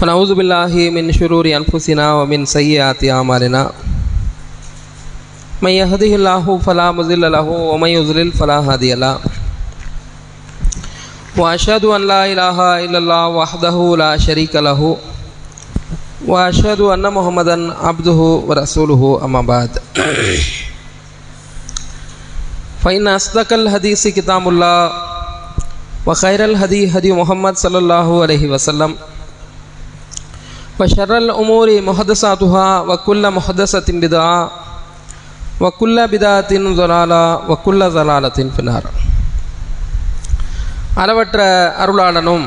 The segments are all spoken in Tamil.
فنعوذ بالله من شرور أنفسنا ومن سيئات أعمالنا من يهده الله فلا مضل له ومن يضلل فلا هادي له وأشهد أن لا إله إلا الله وحده لا شريك له وأشهد أن محمدا عبده ورسوله أما بعد فإن أصدق الحديث كتاب الله وخير الهدي هدي محمد صلى الله عليه وسلم وشر الأمور محدثاتها وكل محدثة بدعة وكل بدعة ضلالة وكل ضلالة في النار. அளவற்ற அருளாளனும்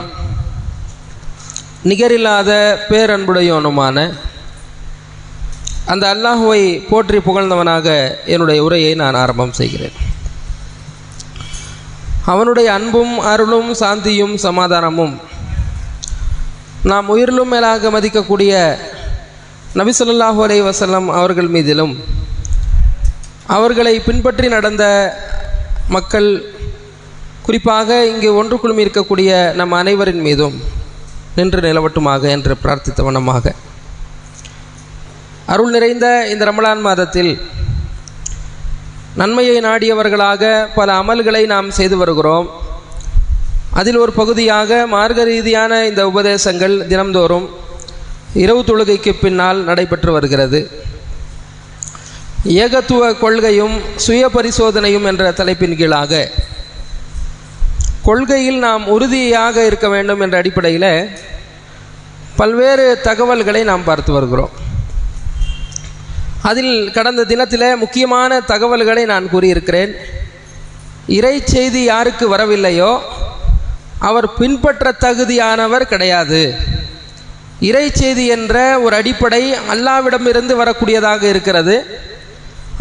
நிகரில்லாத பேரன்புடையவனுமான அந்த அல்லாஹுவை போற்றி புகழ்ந்தவனாக என்னுடைய உரையை நான் ஆரம்பம் செய்கிறேன். அவனுடைய அன்பும் அருளும் சாந்தியும் சமாதானமும் நாம் உயிரிலும் மேலாக மதிக்கக்கூடிய நபி ஸல்லல்லாஹு அலைஹி வஸல்லம் அவர்கள் மீதிலும் அவர்களை பின்பற்றி நடந்த மக்கள், குறிப்பாக இங்கு ஒன்று குழுமி இருக்கக்கூடிய நம் அனைவரின் மீதும் நின்று நிலவட்டுமாக என்று பிரார்த்தித்த வண்ணமாக அருள் நிறைந்த இந்த ரமலான் மாதத்தில் நன்மையை நாடியவர்களாக பல அமல்களை நாம் செய்து வருகிறோம். அதில் ஒரு பகுதியாக மார்க்க ரீதியான இந்த உபதேசங்கள் தினம்தோறும் இரவு தொழுகைக்கு பின்னால் நடைபெற்று வருகிறது. ஏகத்துவ கொள்கையும் சுய பரிசோதனையும் என்ற தலைப்பின் கீழாக கொள்கையில் நாம் உறுதியாக இருக்க வேண்டும் என்ற அடிப்படையில் பல்வேறு தகவல்களை நாம் பார்த்து வருகிறோம். அதில் கடந்த தினத்தில் முக்கியமான தகவல்களை நான் கூறியிருக்கிறேன். இறை செய்தி யாருக்கு வரவில்லையோ அவர் பின்பற்ற தகுதியானவர் கிடையாது. இறை செய்தி என்ற ஒரு அடிப்படை அல்லாஹ்விடமிருந்து வரக்கூடியதாக இருக்கிறது.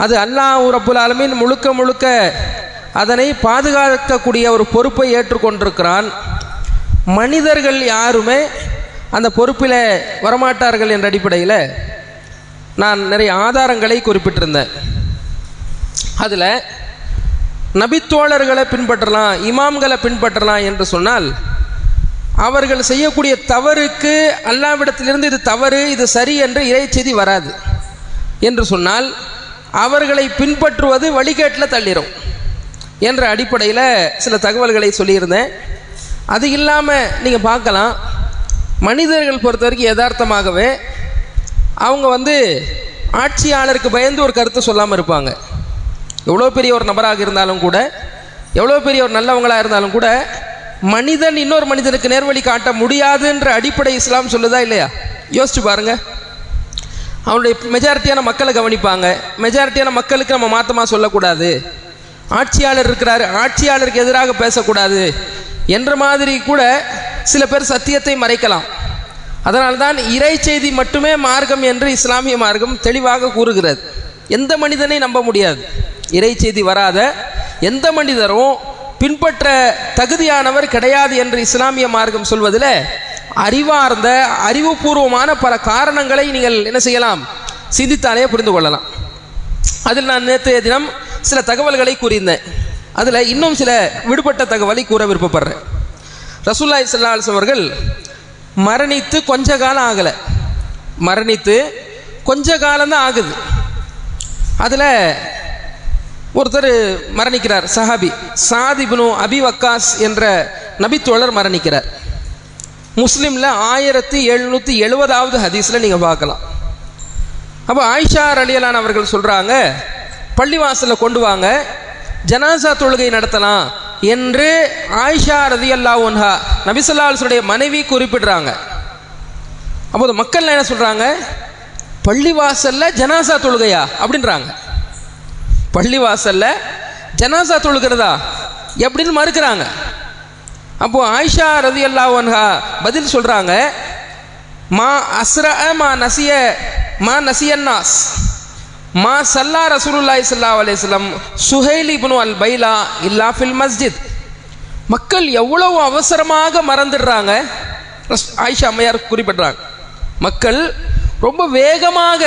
அது அல்லாஹ் ரப்புல் ஆலமீன் முழுக்க முழுக்க அதனை பாதுகாக்கக்கூடிய ஒரு பொறுப்பை ஏற்றுக்கொண்டிருக்கிறான். மனிதர்கள் யாருமே அந்த பொறுப்பில் வரமாட்டார்கள் என்ற அடிப்படையில் நான் நிறைய ஆதாரங்களை குறிப்பிட்டிருந்தேன். அதில் நபித்தோழர்களை பின்பற்றலாம், இமாம்களை பின்பற்றலாம் என்று சொன்னால் அவர்கள் செய்யக்கூடிய தவறுக்கு அல்லாஹ்விடத்திலிருந்து இது தவறு, இது சரி என்று இறைச்செய்தி வராது என்று சொன்னால் அவர்களை பின்பற்றுவது வழிகேட்டில் தள்ளிடும் என்ற அடிப்படையில் சில தகவல்களை சொல்லியிருந்தேன். அது இல்லாமல் நீங்கள் பார்க்கலாம், மனிதர்கள் பொறுத்த வரைக்கும் யதார்த்தமாகவே அவங்க ஆட்சியாளருக்கு பயந்து ஒரு கருத்தை சொல்லாமல் இருப்பாங்க. எவ்வளோ பெரிய ஒரு நபராக இருந்தாலும் கூட, எவ்வளோ பெரிய ஒரு நல்லவங்களாக இருந்தாலும் கூட, மனிதன் இன்னொரு மனிதனுக்கு நேர்வழி காட்ட முடியாதுன்ற அடிப்படை இஸ்லாம் சொல்லுதா இல்லையா? யோசிச்சு பாருங்கள். அவனுடைய மெஜாரிட்டியான மக்களை கவனிப்பாங்க. மெஜாரிட்டியான மக்களுக்கு நம்ம மாற்றமாக சொல்லக்கூடாது, ஆட்சியாளர் இருக்கிறாரு, ஆட்சியாளருக்கு எதிராக பேசக்கூடாது என்ற மாதிரி கூட சில பேர் சத்தியத்தை மறைக்கலாம். அதனால்தான் இறை செய்தி மட்டுமே மார்க்கம் என்று இஸ்லாமிய மார்க்கம் தெளிவாக கூறுகிறது. எந்த மனிதனை நம்ப முடியாது. இறை செய்தி வராத எந்த மனிதரும் பின்பற்ற தகுதியானவர் கிடையாது என்று இஸ்லாமிய மார்க்கம் சொல்வதில் அறிவார்ந்த அறிவுபூர்வமான பல காரணங்களை நீங்கள் என்ன செய்யலாம், சிந்தித்தாலே புரிந்து கொள்ளலாம். அதில் நான் நேற்றைய தினம் சில தகவல்களை கூறியிருந்தேன். அதில் இன்னும் சில விடுபட்ட தகவலை கூற விருப்பப்படுறேன். ரசூலுல்லாஹி ஸல்லல்லாஹு அலைஹி வஸல்லம் அவர்கள் மரணித்து கொஞ்ச காலம் ஆகலை, மரணித்து கொஞ்ச காலம்தான் ஆகுது. அதில் ஒருத்தர் மரணிக்கிறார், சஹாபி சாத் இப்னு அபி வக்காஸ் என்ற நபித்தோழர் மரணிக்கிறார். முஸ்லீமில் 1770வது ஹதீஸில் நீங்கள் பார்க்கலாம். அப்போ ஆயிஷா ரலியல்லாஹு அவர்கள் சொல்கிறாங்க, பள்ளிவாசலில் கொண்டு வாங்க, ஜனாசா தொழுகை நடத்தலாம் என்று ஆயிஷா ரலியல்லாஹு அன்ஹா நபி ஸல்லல்லாஹு அலைஹி வஸல்லம் மனைவி குறிப்பிடுறாங்க. அப்போது மக்கள் என்ன சொல்கிறாங்க, பள்ளிவாசலில் ஜனாசா தொழுகையா அப்படின்றாங்க. பள்ளிவாசலில் ஜனாசா தொழுகிறதா எப்படின்னு மறுக்கிறாங்க. அப்போது ஆயிஷா ரலியல்லாஹு அன்ஹா பதில் சொல்கிறாங்க, மா அஸ்ரா மா நசியன்னாஸ் மா சல்லா ரசூலுல்லாஹி ஸல்லல்லாஹு அலைஹி வஸல்லம் சுஹைல் இப்னு அல் பைலா இல்லா ஃபில் மஸ்ஜித். மக்கள் எவ்வளவு அவசரமாக மறந்துடுறாங்க. ஆயிஷா அம்மையார் குறிப்பிடுறாங்க, மக்கள் ரொம்ப வேகமாக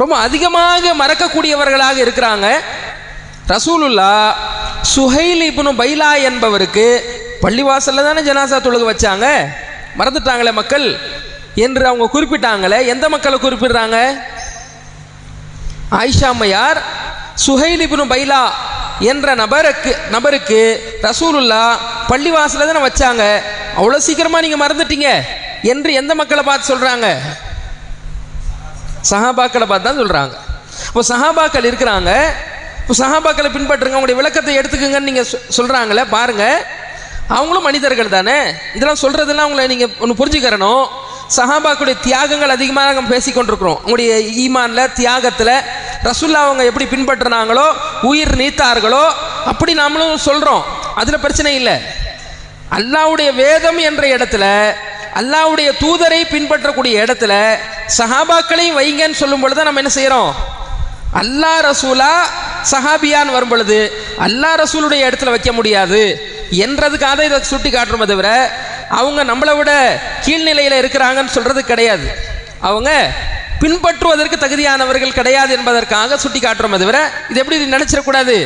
ரொம்ப அதிகமாக மறக்கக்கூடியவர்களாக இருக்கிறாங்க. ரசூலுல்லாஹ் சுஹைல் இப்னு பைலா என்பவருக்கு பள்ளிவாசலில் தானே ஜனாசா தொழுக வச்சாங்க, மறந்துட்டாங்களே மக்கள் என்று அவங்க குறிப்பிட்டாங்களே, எந்த மக்களை குறிப்பிடுறாங்க? ஆயிஷா அம்மையார் சுஹைல் இப்னு பைலா என்ற நபருக்கு ரசூலுல்லாஹ் பள்ளிவாசல தானே வச்சாங்க, அவ்வளோ சீக்கிரமா நீங்க மறந்துட்டீங்க என்று எந்த மக்களை பார்த்து சொல்றாங்க? சஹாபாக்களை பார்த்து தான் சொல்றாங்க. இப்போ சஹாபாக்கள் இருக்கிறாங்க, இப்போ சஹாபாக்களை பின்பற்றுங்க, அவங்களுடைய விளக்கத்தை எடுத்துக்கங்கன்னு நீங்க சொல்றாங்களே, பாருங்க அவங்களும் மனிதர்கள் தானே. இதெல்லாம் சொல்றதெல்லாம் அவங்கள நீங்க ஒன்று புரிஞ்சுக்கிறணும். சஹாபாக்களுடைய தியாகங்கள் அதிகமாக நம்ம பேசிக்கொண்டிருக்கிறோம். அவங்களுடைய ஈமான்ல தியாகத்தில் ரசூல்லா அவங்க எப்படி பின்பற்றினாங்களோ, உயிர் நீத்தார்களோ, அப்படி நாமளும் சொல்றோம். அதுல பிரச்சனை இல்லை. அல்லாஹ்வுடைய வேதம் என்ற இடத்துல, அல்லாஹ்வுடைய தூதரை பின்பற்றக்கூடிய இடத்துல சஹாபாக்களையும் வைங்கன்னு சொல்லும் பொழுது நம்ம என்ன செய்யறோம்? அல்லாஹ் ரசூலா சஹாபியான் வரும் பொழுது அல்லாஹ் ரசூலுடைய இடத்துல வைக்க முடியாது என்றதுக்காக இதை சுட்டி காட்டுறோமே தவிர அவங்க நம்மளை விட கீழ்நிலையில் இருக்கிறாங்கன்னு சொல்றது கிடையாது. அவங்க பின்பற்றுவதற்கு தகுதியானவர்கள் கிடையாது என்பதற்காக சுட்டி காட்டுறோமே தவிர இது எப்படி நினைச்சிடக்கூடாது.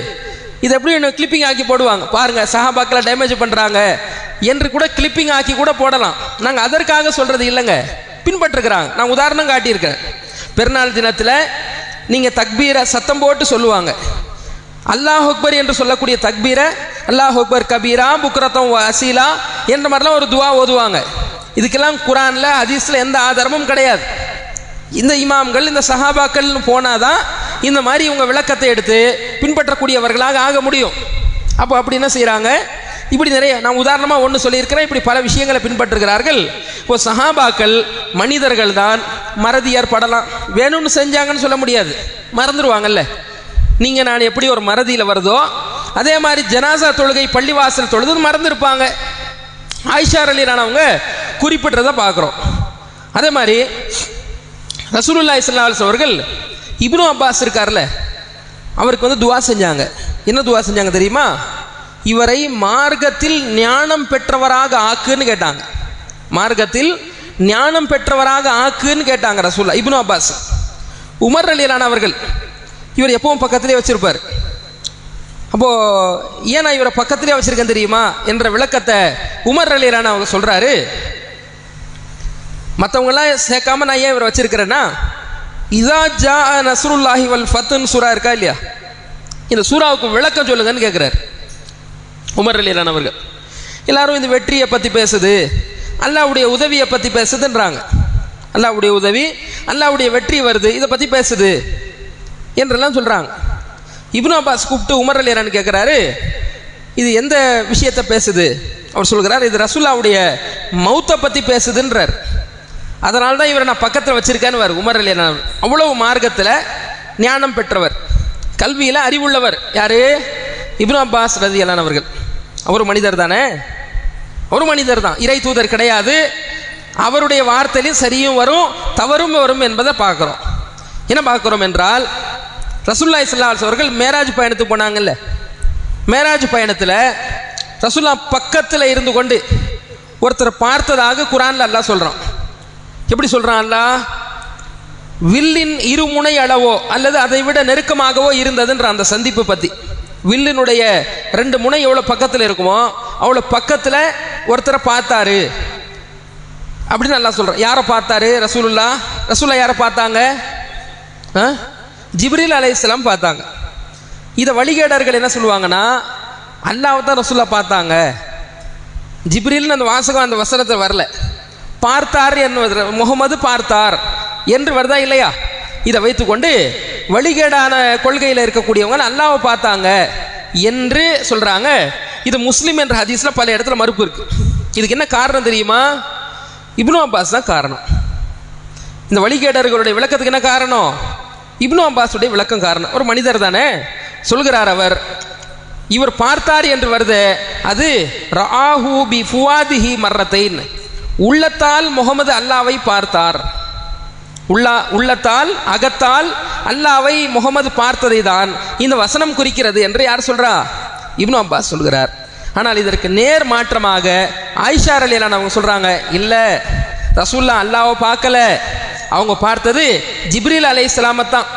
இது எப்படி கிளிப்பிங் ஆக்கி போடுவாங்க பாருங்க, சஹாபாக்களை டேமேஜ் பண்றாங்க என்று கூட கிளிப்பிங் ஆக்கி கூட போடலாம். நாங்கள் அதற்காக சொல்றது இல்லைங்க, பின்பற்றுக்கிறாங்க. நான் உதாரணம் காட்டியிருக்கேன். பெருநாள் தினத்தில் நீங்கள் தக்பீரை சத்தம் போட்டு சொல்லுவாங்க. அல்லாஹ் அக்பர் என்று சொல்லக்கூடிய தக்பீரை அல்லாஹ் அக்பர் கபீரா புக்ரத்தம் அசீலா என்ற மாதிரிலாம் ஒரு துவா ஓதுவாங்க. இதுக்கெல்லாம் குரான்ல ஹதீஸ்ல எந்த ஆதாரமும் கிடையாது. இந்த இமாம்கள் இந்த சஹாபாக்கள்னு போனாதான் இந்த மாதிரி இவங்க விளக்கத்தை எடுத்து பின்பற்றக்கூடியவர்களாக ஆக முடியும். அப்போ அப்படி என்ன செய்யறாங்க? இப்படி நிறைய நான் உதாரணமாக ஒன்று சொல்லியிருக்கிறேன். இப்படி பல விஷயங்களை பின்பற்றுகிறார்கள். இப்போ சஹாபாக்கள் மனிதர்கள் தான், மறதி ஏற்படலாம். வேணும்னு செஞ்சாங்கன்னு சொல்ல முடியாது, மறந்துடுவாங்கல்ல. நீங்கள் நான் எப்படி ஒரு மறதியில் வருதோ அதே மாதிரி ஜனாசா தொழுகை பள்ளிவாசல் தொழுது மறந்துருப்பாங்க. ஆயிஷா ரலியல்லாஹு அவங்க குறிப்பிட்டதை பார்க்குறோம். அதே மாதிரி ரசூலுல்லாஹி ஸல்லல்லாஹு அலைஹி வஸல்லம் அவர்கள் இப்னு அப்பாஸ் இருக்கார்ல, அவருக்கு துவா செஞ்சாங்க. என்ன துவா செஞ்சாங்க தெரியுமா? இவரை மார்க்கத்தில் ஞானம் பெற்றவராக ஆக்குன்னு கேட்டாங்க. மார்க்கத்தில் ஞானம் பெற்றவராக ஆக்குன்னு கேட்டாங்க ரசூலுல்லாஹ். இப்னு அப்பாஸ் உமர் ரலியல்லாஹு அவர்கள் இவர் எப்பவும் பக்கத்திலே வச்சிருப்பார். அப்போ ஏன் நான் இவரை பக்கத்திலே வச்சிருக்கேன் தெரியுமா என்ற விளக்கத்தை உமர் ரலியல்லாஹு அவங்க சொல்றாரு. மற்றவங்கெல்லாம் சேர்க்காம நான் ஏன் இவரை வச்சிருக்கிறேன்னா, இதா ஜா நஸ்ருல்லாஹி வல் ஃபத்ன் சூரா இருக்கா இல்லையா, இந்த சூறாவுக்கு விளக்கம் சொல்லுங்கன்னு கேட்குறாரு உமர் ரலியல்லாஹு அவர்கள். எல்லாரும் இந்த வெற்றியை பற்றி பேசுது, அல்லாஹ்வுடைய உதவியை பற்றி பேசுதுன்றாங்க. அல்லாஹ்வுடைய உதவி, அல்லாஹ்வுடைய வெற்றி வருது, இதை பற்றி பேசுது என்றெல்லாம் சொல்கிறாங்க. இப்னு அப்பாஸ் கூப்பிட்டு உமர் ரலியல்லாஹு கேட்குறாரு, இது எந்த விஷயத்தை பேசுது? அவர் சொல்கிறார், இது ரசூலுல்லாஹ்வுடைய மௌத்தை பற்றி பேசுதுன்றார். அதனால தான் இவரை நான் பக்கத்தில் வச்சிருக்கேன்னு உமர் ரலியல்லாஹு. அவ்வளவு மார்க்கத்தில் ஞானம் பெற்றவர், கல்வியில் அறிவுள்ளவர். யாரு? இப்னு அப்பாஸ் ரலியல்லாஹு அவர்கள். அவர் மனிதர் தானே, ஒரு மனிதர் தான், இறை தூதர் கிடையாது. அவருடைய வார்த்தையிலும் சரியும் வரும் தவறும் வரும் என்பதை பார்க்குறோம். என்ன பார்க்குறோம் என்றால், ரசூலுல்லாஹி ஸல்லல்லாஹு அலைஹி அவர்கள் மேராஜ் பயணத்துக்கு போனாங்கல்ல, மேராஜ் பயணத்தில் ரசூலுல்லாஹ் பக்கத்தில் இருந்து கொண்டு ஒருத்தரை பார்த்ததாக குரான்ல அல்லாஹ் சொல்கிறான். எப்படி சொல்கிறான் அல்லாஹ்? வில்லின் இருமுனை அளவோ அல்லது அதை விட நெருக்கமாகவோ இருந்ததுன்ற அந்த சந்திப்பு பற்றி. வில்லினுடைய 2 முனை எவ்வளோ பக்கத்தில் இருக்குமோ அவ்வளோ பக்கத்தில் ஒருத்தரை பார்த்தாரு அப்படின்னு அல்லாஹ் சொல்கிறான். யாரை பார்த்தாரு? ரசூலுல்லாஹ் யாரை பார்த்தாங்க? ஜிப்ரீல் அலைஹிஸ்ஸலாம் பார்த்தாங்க. இதை வழிகேடர்கள் என்ன சொல்லுவாங்கன்னா, அல்லாஹ் தான் ரசூலுல்லாஹ் பார்த்தாங்க, ஜிப்ரீல்னு அந்த வாசகம் அந்த வசனத்தை வரல. பார்த்தார் என்பது முகமது பார்த்தார் என்று வருதா இல்லையா? இதை வைத்துக்கொண்டு வழிகேடான கொள்கையில் இருக்கக்கூடியவங்க அல்லாஹ்வை பார்த்தாங்க என்று சொல்றாங்க. இது முஸ்லிம் என்ற ஹதீஸ்ல பல இடத்துல மறுப்பு இருக்கு. இதுக்கு என்ன காரணம் தெரியுமா? இப்னு அப்பாஸ் தான் காரணம். இந்த வழிகேடர்களுடைய விளக்கத்துக்கு என்ன காரணம்? இப்னு அப்பாஸுடைய விளக்கம் காரணம். ஒரு மனிதர் தானே சொல்கிறார் அவர். இவர் பார்த்தார் என்று வருது, அது ரஆஹு பி ஃபுவாதிஹி மர்ரத்தைன், உள்ளத்தால் முகமது அல்லாவை பார்த்தார். உள்ளத்தால் அகத்தால் அல்லாவை முகமது பார்த்ததை தான் இந்த வசனம் குறிக்கிறது என்று யார் சொல்றா? இப்னு அப்பாஸ் சொல்கிறார். ஆனால் இதற்கு நேர் மாற்றமாக ஆயிஷா ரலியல்லாஹு அவங்க சொல்றாங்க, இல்ல ரசூலுல்லாஹ் அல்லாவை பார்க்கல, அவங்க பார்த்தது ஜிப்ரீல் அலைஹிஸ்ஸலாமை தான்.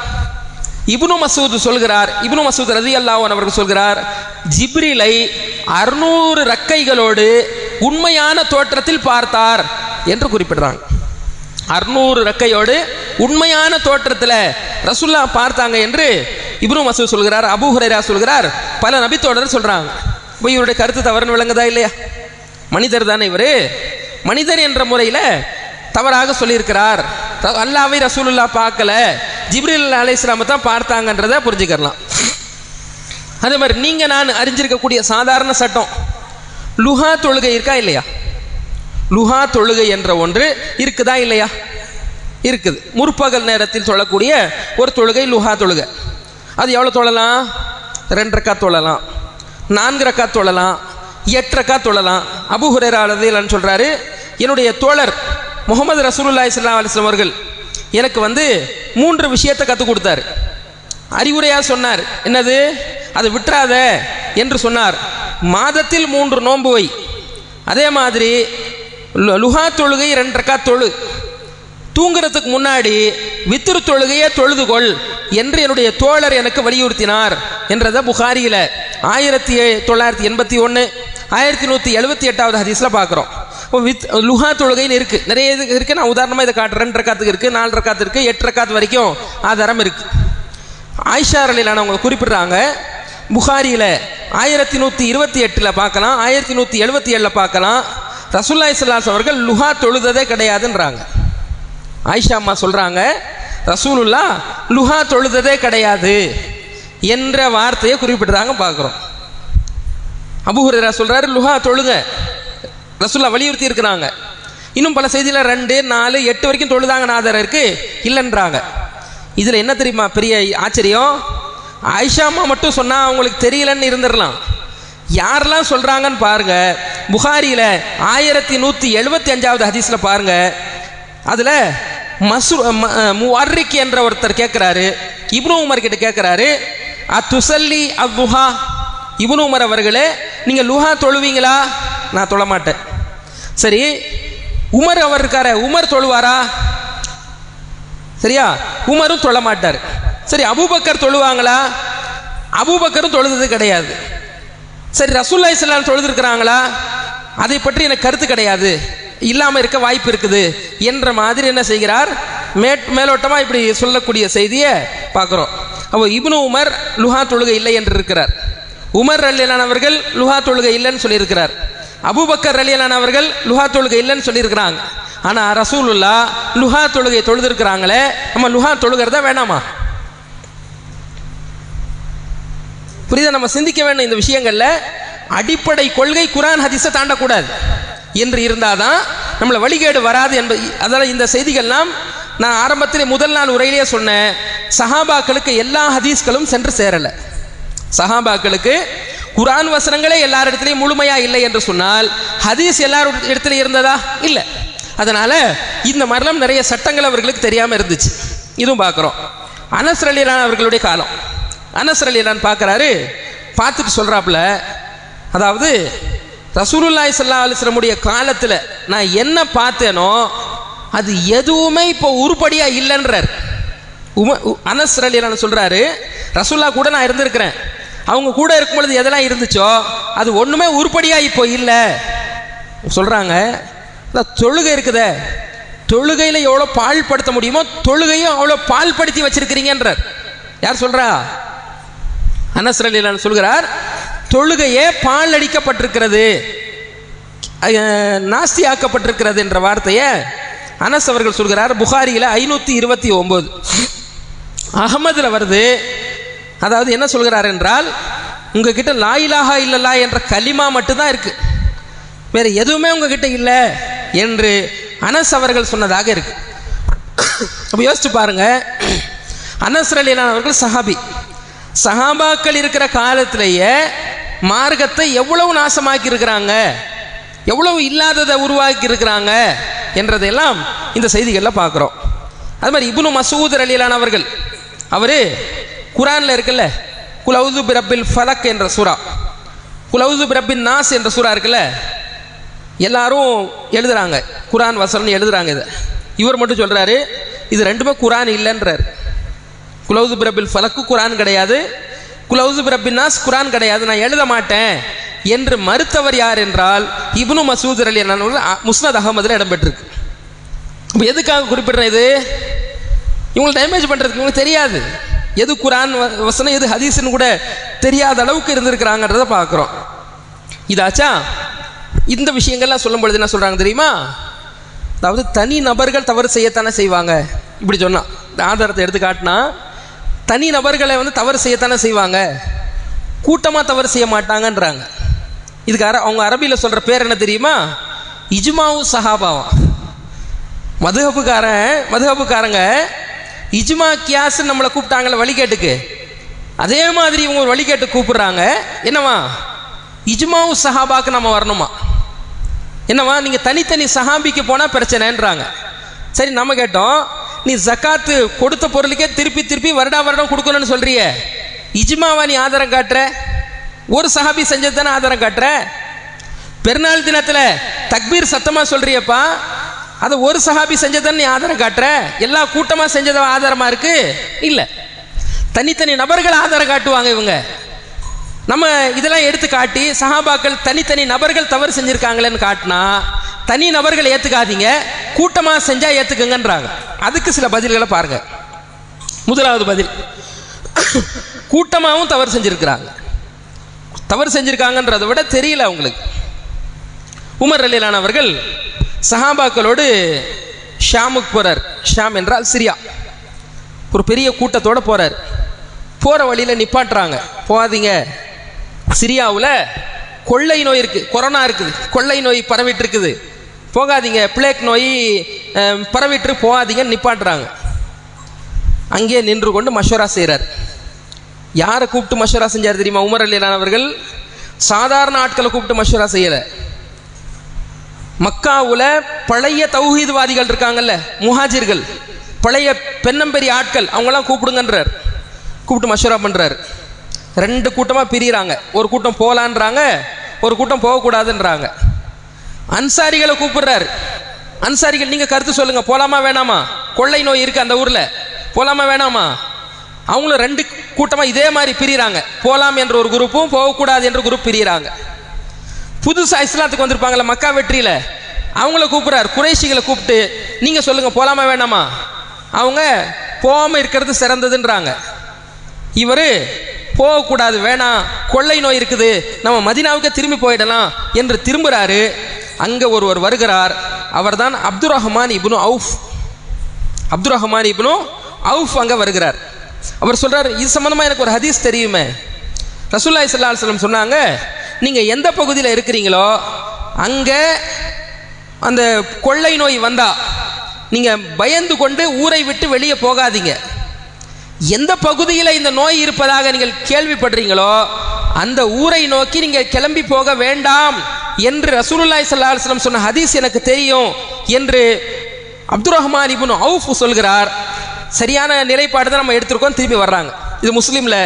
இப்னு மசூத் சொல்கிறார், இப்னு மசூத் ரலியல்லாஹு அன்ஹு அவர்கள் சொல்கிறார், ஜிப்ரீலை 600 ரக்கைகளோடு உண்மையான தோற்றத்தில் பார்த்தார் என்று குறிப்பிடுறாங்க. 600 ரக்கையோடு உண்மையான தோற்றத்தில் ரசூல்லா பார்த்தாங்க என்று இப்னு மஸ்ஊத் சொல்கிறார், அபூ ஹுரைரா சொல்கிறார், பல நபித்தோழர் சொல்றாங்க. இப்போ இவருடைய கருத்து தவறுன்னு விளங்குதா இல்லையா? மனிதர் தானே இவர், மனிதர் என்ற முறையில் தவறாக சொல்லியிருக்கிறார். அல்லாஹ்வை ரசூலுல்லாஹ் பார்க்கல, ஜிப்ரீல் அலைஹிஸ்ஸலாமை தான் பார்த்தாங்கன்றதை புரிஞ்சுக்கலாம். அதே மாதிரி நீங்கள் நான் அறிஞ்சிருக்கக்கூடிய சாதாரண சட்டம் லுஹா தொழுகை இருக்கா இல்லையா? லுஹா தொழுகை என்ற ஒன்று இருக்குதா இல்லையா? இருக்குது. முற்பகல் நேரத்தில் தொழக்கூடிய ஒரு தொழுகை லுஹா தொழுகை. அது எவ்வளோ தொழலாம்? 2 ரக்காத் தொழலாம், 4 ரக்காத் தொழலாம், 8 ரக்காத் தொழலாம். அபூ ஹுரைரா ரலியல்லாஹு அன்ஹு சொல்கிறாரு, என்னுடைய தோழர் முஹம்மது ரசூலுல்லாஹி ஸல்லல்லாஹு அலைஹி வஸல்லம் அவர்கள் எனக்கு 3 விஷயத்தை கற்றுக் கொடுத்தாரு. அறிவுரையாக சொன்னார். என்னது? அதை விட்டுறாத என்று சொன்னார். மாதத்தில் 3 நோன்பு வை, அதே மாதிரி லுஹா தொழுகை 2 ரக்காத் தொழு, தூங்குறதுக்கு முன்னாடி வித்ரு தொழுகையே தொழுதுகொள் என்று என்னுடைய தோழர் எனக்கு வலியுறுத்தினார் என்றதை புகாரியில் 1981 1178வது ஹதீஸில் பார்க்குறோம். லுஹா தொழுகைன்னு இருக்குது, நிறைய இது இருக்குது. நான் உதாரணமாக இதை காட்டுறேன். 2 ரக்காத்துக்கு இருக்குது, 4 ரக்காத்து இருக்குது, 8 ரக்காத் வரைக்கும் ஆதாரம் இருக்குது. ஆயிஷா ரலியல்லாஹு அன்ஹா அவங்க குறிப்பிட்றாங்க, புகாரியில் 1128 பார்க்கலாம், 1177 பார்க்கலாம், ரசூலுல்லாஹி ஸல்லல்லாஹு அலைஹி வஸல்லம் அவர்கள் லுஹா தொழுததே கிடையாதுன்றாங்க. ஆயிஷா அம்மா சொல்கிறாங்க, ரசூலுல்லாஹ் லுஹா தொழுததே கிடையாது என்ற வார்த்தையை குறிப்பிட்றாங்க பார்க்குறோம். அபூ ஹுரைரா சொல்கிறாரு, லுஹா தொழுக ரசூலுல்லாஹ் வலியுறுத்தி இருக்கிறாங்க. இன்னும் பல செய்தியில் 2, 4, 8 வரைக்கும் தொழுதாங்கன்னு ஆதாரம் இருக்குது, இல்லைன்றாங்க. இதில் என்ன தெரியுமா பெரிய ஆச்சரியம்? ஆயிஷா அம்மா மட்டும் சொன்னால் அவங்களுக்கு தெரியலன்னு இருந்துடலாம். யாரெல்லாம் சொல்கிறாங்கன்னு பாருங்க. புகாரியில் 1175வது ஹதீஸில் பாருங்க, அதில் முவர்ரிக் என்ற ஒருத்தர் கேட்குறாரு, இப்னு உமர் கிட்ட கேட்குறாரு, அத்துசல்லி அவ்வுஹா, இப்னு உமர் அவர்களே நீங்கள் லுஹா தொழுவீங்களா? நான் தொழ மாட்டேன். சரி, உமர் அவர் இருக்கார, உமர் தொழுவாரா? சரியா, உமரும் தொழ மாட்டார். சரி, அபூபக்கர் தொழுவாங்களா? அபூபக்கரும் தொழுது கிடையாது. சரி, ரசூலுல்லாஹி ஸல்லல்லாஹு அலைஹி வஸல்லம் தொழுதுருக்கிறாங்களா? அதை பற்றி எனக்கு கருத்து கிடையாது, இல்லாமல் இருக்க வாய்ப்பு இருக்குது என்ற மாதிரி என்ன செய்கிறார், மேலோட்டமாக இப்படி சொல்லக்கூடிய செய்தியை பார்க்குறோம். அப்போ இப்னு உமர் லுஹா தொழுகை இல்லை என்று இருக்கிறார். உமர் ரலியல்லாஹு அன்ஹு அவர்கள் லுஹா தொழுகை இல்லைன்னு சொல்லியிருக்கிறார். அபூபக்கர் ரலியல்லாஹு அன்ஹு அவர்கள் லுஹா தொழுகை இல்லைன்னு சொல்லியிருக்கிறாங்க. ஆனால் ரசூலுல்லாஹ் லுஹா தொழுகை தொழுதுருக்கிறாங்களே, நம்ம லுஹா தொழுகிறதா வேணாமா? புரியுதா? நம்ம சிந்திக்க வேண்டும் இந்த விஷயங்களில். அடிப்படை கொள்கை குர்ஆன் ஹதீஸை தாண்டக்கூடாது என்று இருந்தால் தான் நம்மளை வழிகேடு வராது என்பது. அதனால் இந்த செய்திகள்லாம் நான் ஆரம்பத்தில் முதல் நாள் உரையிலேயே சொன்னேன், சஹாபாக்களுக்கு எல்லா ஹதீஸ்களும் சென்று சேரலை. சஹாபாக்களுக்கு குர்ஆன் வசனங்களே எல்லார் இடத்துலையும் முழுமையாக இல்லை என்று சொன்னால் ஹதீஸ் எல்லாரும் இடத்துலையும் இருந்ததா? இல்லை. அதனால் இந்த மாதிரிலாம் நிறைய சட்டங்கள் அவர்களுக்கு தெரியாமல் இருந்துச்சு. இதுவும் பார்க்குறோம். அனஸ் ரலியல்லாஹு அன்ஹு அவர்களுடைய காலம். அனஸ் ரலியல்லாஹு அன்ஹு பார்க்குறாரு, பார்த்துட்டு சொல்கிறாப்புல, அதாவது ரசூலுல்லாஹி ஸல்லல்லாஹு அலைஹி வஸல்லம் காலத்தில் நான் என்ன பார்த்தேனோ அது எதுவுமே இப்போ உருப்படியாக இல்லைன்றார். அனஸ் ரலியல்லாஹு அன்ஹு சொல்கிறாரு, ரசூலுல்லாஹ் கூட நான் இருந்திருக்கிறேன், அவங்க கூட இருக்கும் பொழுது எதெல்லாம் இருந்துச்சோ அது ஒன்றுமே உருப்படியாக இப்போ இல்லை சொல்கிறாங்க. தொழுகை இருக்குதே, தொழுகையில் எவ்வளோ பாழ்படுத்த முடியுமோ தொழுகையும் அவ்வளோ பால்படுத்தி வச்சிருக்கிறீங்கன்றார். யார் சொல்கிறா? அனஸ் ரலியல்லாஹு அன்ஹு சொல்கிறார், தொழுகையே பால் அடிக்கப்பட்டிருக்கிறது, நாஸ்தி ஆக்கப்பட்டிருக்கிறது என்ற வார்த்தையை அனஸ் அவர்கள் சொல்கிறார். புகாரியில் 529, அஹ்மதில் வருது. அதாவது என்ன சொல்கிறார் என்றால், உங்ககிட்ட லா இலாஹா இல்லல்லா என்ற கலிமா மட்டும்தான் இருக்கு, வேற எதுவுமே உங்ககிட்ட இல்லை என்று அனஸ் அவர்கள் சொன்னதாக இருக்கு. அப்போ யோசிச்சு பாருங்க, அனஸ் ரலியல்லாஹு அன்ஹு அவர்கள் சஹாபி. சஹாபாக்கள் இருக்கிற காலத்திலேயே மார்க்கத்தை எவ்வளவு நாசமாக்கி இருக்கிறாங்க, எவ்வளவு இல்லாததை உருவாக்கி இருக்கிறாங்க என்றதையெல்லாம் இந்த செய்திகளில் பார்க்குறோம். அது மாதிரி இப்னு மஸ்ஊத் ரலியல்லாஹு அன்ஹு அவர்கள், அவர் குர்ஆனில் இருக்குல்ல, குல் அஊது பிரப்பில் ஃபலக் என்ற சூரா, குல் அஊது பிரப்பின் நாஸ் என்ற சூரா இருக்குல்ல, எல்லாரும் எழுதுறாங்க, குர்ஆன் வசனம் எழுதுறாங்க. இவர் மட்டும் சொல்கிறாரு, இது ரெண்டுமே குர்ஆன் இல்லைன்றார். குல் அஊது பிரப்பில் ஃபலக்கு குர்ஆன் கிடையாது, குல் அஊது பிரப்பின் நாஸ் குர்ஆன் கிடையாது, நான் எழுத மாட்டேன் என்று மறுத்தவர் யார் என்றால் இப்னு மஸ்ஊத் ரலியல்லாஹு அன்ஹு முஸ்னத் அஹ்மதில் இடம்பெற்றிருக்கு. இப்போ எதுக்காக குறிப்பிட்றேன்? இது இவங்களை டேமேஜ் பண்ணுறதுக்கு இவங்களுக்கு தெரியாது. எது குரான் வசனம் எது ஹதீஸ்ன்னு கூட தெரியாத அளவுக்கு இருந்திருக்கிறாங்கன்றதை பார்க்குறோம். இதாச்சா? இந்த விஷயங்கள்லாம் சொல்லும் பொழுது என்ன சொல்கிறாங்க தெரியுமா? அதாவது தனி நபர்கள் தவறு செய்யத்தானே செய்வாங்க. இப்படி சொன்னால் இந்த ஆதாரத்தை எடுத்து காட்டினா தனி நபர்களை தவறு செய்யத்தானே செய்வாங்க, கூட்டமாக தவறு செய்ய மாட்டாங்கன்றாங்க. இதுக்கு அவங்க அரபியில் சொல்கிற பேர் என்ன தெரியுமா? இஜ்மாவு சஹாபாவா. மதுஹபுக்காரங்க இஜ்மா கியாஸ்ன்னு நம்மளை கூப்பிட்டாங்களே வழிகேட்டுக்கு, அதே மாதிரி இவங்க ஒரு வழிகேட்டு கூப்பிடுறாங்க. என்னவா? இஜ்மாவு சஹாபாக்கு நம்ம வரணுமா? என்னவா? நீங்கள் தனித்தனி சஹாபிக்கு போனால் பிரச்சனைன்றாங்க. சரி, நம்ம கேட்டோம், நீ ஜக்காத்து கொடுத்த பொருளுக்கே திருப்பி வருடம் கொடுக்கணும்னு சொல்றிய, இஜ்மாவா நீ ஆதாரம் காட்டுற? ஒரு சஹாபி செஞ்சது தானே ஆதாரம் காட்டுற? பெருநாள் தினத்தில் தக்பீர் சத்தமாக சொல்றியப்பா, அதை ஒரு சஹாபி செஞ்சதுன்னு நீ ஆதாரம் காட்டுற? எல்லா கூட்டமாக செஞ்சது ஆதாரமாக இருக்கு? இல்லை, தனித்தனி நபர்கள் ஆதாரம் காட்டுவாங்க இவங்க. நம்ம இதெல்லாம் எடுத்து காட்டி சஹாபாக்கள் தனித்தனி நபர்கள் தவறு செஞ்சுருக்காங்களேன்னு காட்டினா தனி நபர்கள் ஏற்றுக்காதீங்க, கூட்டமாக செஞ்சால் ஏற்றுக்குங்கன்றாங்க. அதுக்கு சில பதில்களை பாருங்க. முதலாவது பதில், கூட்டமாகவும் தவறு செஞ்சுருக்காங்கன்றதை விட தெரியல அவங்களுக்கு. உமர் ரலியல்லாஹு அவர்கள் சஹாபாக்களோடு ஷாமுக்கு போகிறார். ஷாம் என்றால் சிரியா. ஒரு பெரிய கூட்டத்தோடு போகிறார். போகிற வழியில் நிப்பாட்டுறாங்க, போகாதீங்க, சிரியாவில் கொள்ளை நோய் இருக்குது, கொரோனா இருக்குது, கொள்ளை நோய் பரவிட்டு இருக்குது, போகாதீங்க, பிளேக் நோய் பரவிட்டு போகாதீங்கன்னு நிப்பாட்டுறாங்க. அங்கே நின்று கொண்டு மஷூரா செய்கிறார். யாரை கூப்பிட்டு மஷூரா செஞ்சார் தெரியுமா? உமர் ரலியல்லாஹு அவர்கள் சாதாரண ஆட்களை கூப்பிட்டு மஷூரா செய்யலை. மக்காவில் பழைய தௌஹீத்வாதிகள் இருக்காங்கல்ல, முஹாஜிர்கள், பழைய பெண்ணம்பெரிய ஆட்கள், அவங்களாம் கூப்பிடுங்கன்றார். கூப்பிட்டு மஷூரா பண்ணுறாரு. 2 கூட்டமாக பிரிகிறாங்க. ஒரு கூட்டம் போகலான்றாங்க, ஒரு கூட்டம் போகக்கூடாதுன்றாங்க. அன்சாரிகளை கூப்பிடுறாரு. அன்சாரிகள் நீங்கள் கருத்து சொல்லுங்கள், போகலாமா வேணாமா? கொள்ளை நோய் இருக்குது அந்த ஊரில், போகலாமா வேணாமா? அவங்களும் 2 கூட்டமாக இதே மாதிரி பிரிகிறாங்க. போகலாம் என்ற ஒரு குரூப்பும் போகக்கூடாது என்ற குரூப் பிரிகிறாங்க. புதுசாக இஸ்லாத்துக்கு வந்திருப்பாங்கள்ல மக்கா வெற்றியில், அவங்கள கூப்பிட்றாரு. குறைஷிகளை கூப்பிட்டு நீங்கள் சொல்லுங்கள், போகலாமா வேணாமா? அவங்க போகாமல் இருக்கிறது சிறந்ததுன்றாங்க. இவர் போகக்கூடாது, வேணாம், கொள்ளை நோய் இருக்குது, நம்ம மதீனாவுக்கு திரும்பி போயிடலாம் என்று திரும்புகிறாரு. அங்கே ஒருவர் வருகிறார். அவர் தான் அப்துர் ரஹ்மான் இப்னு அவுஃப் அங்கே வருகிறார். அவர் சொல்கிறார், இது சம்மந்தமாக எனக்கு ஒரு ஹதீஸ் தெரியுமே. ரசூலுல்லாஹி ஸல்லல்லாஹு அலைஹி வஸல்லம் சொன்னாங்க, நீங்கள் எந்த பகுதியில் இருக்கிறீங்களோ அங்கே அந்த கொள்ளை நோய் வந்தால் நீங்கள் பயந்து கொண்டு ஊரை விட்டு வெளியே போகாதீங்க. எந்த பகுதியில் இந்த நோய் இருப்பதாக நீங்கள் கேள்விப்படுறீங்களோ அந்த ஊரை நோக்கி நீங்கள் கிளம்பி போக வேண்டாம் என்று ரசூலுல்லாஹி ஸல்லல்லாஹு அலைஹி வஸல்லம் சொன்ன ஹதீஸ் எனக்கு தெரியும் என்று அப்துர் ரஹ்மான் இப்னு அவுஃப் சொல்கிறார். சரியான நிலைப்பாடு தான் நம்ம எடுத்திருக்கோம். திரும்பி வர்றாங்க. இது முஸ்லீமில்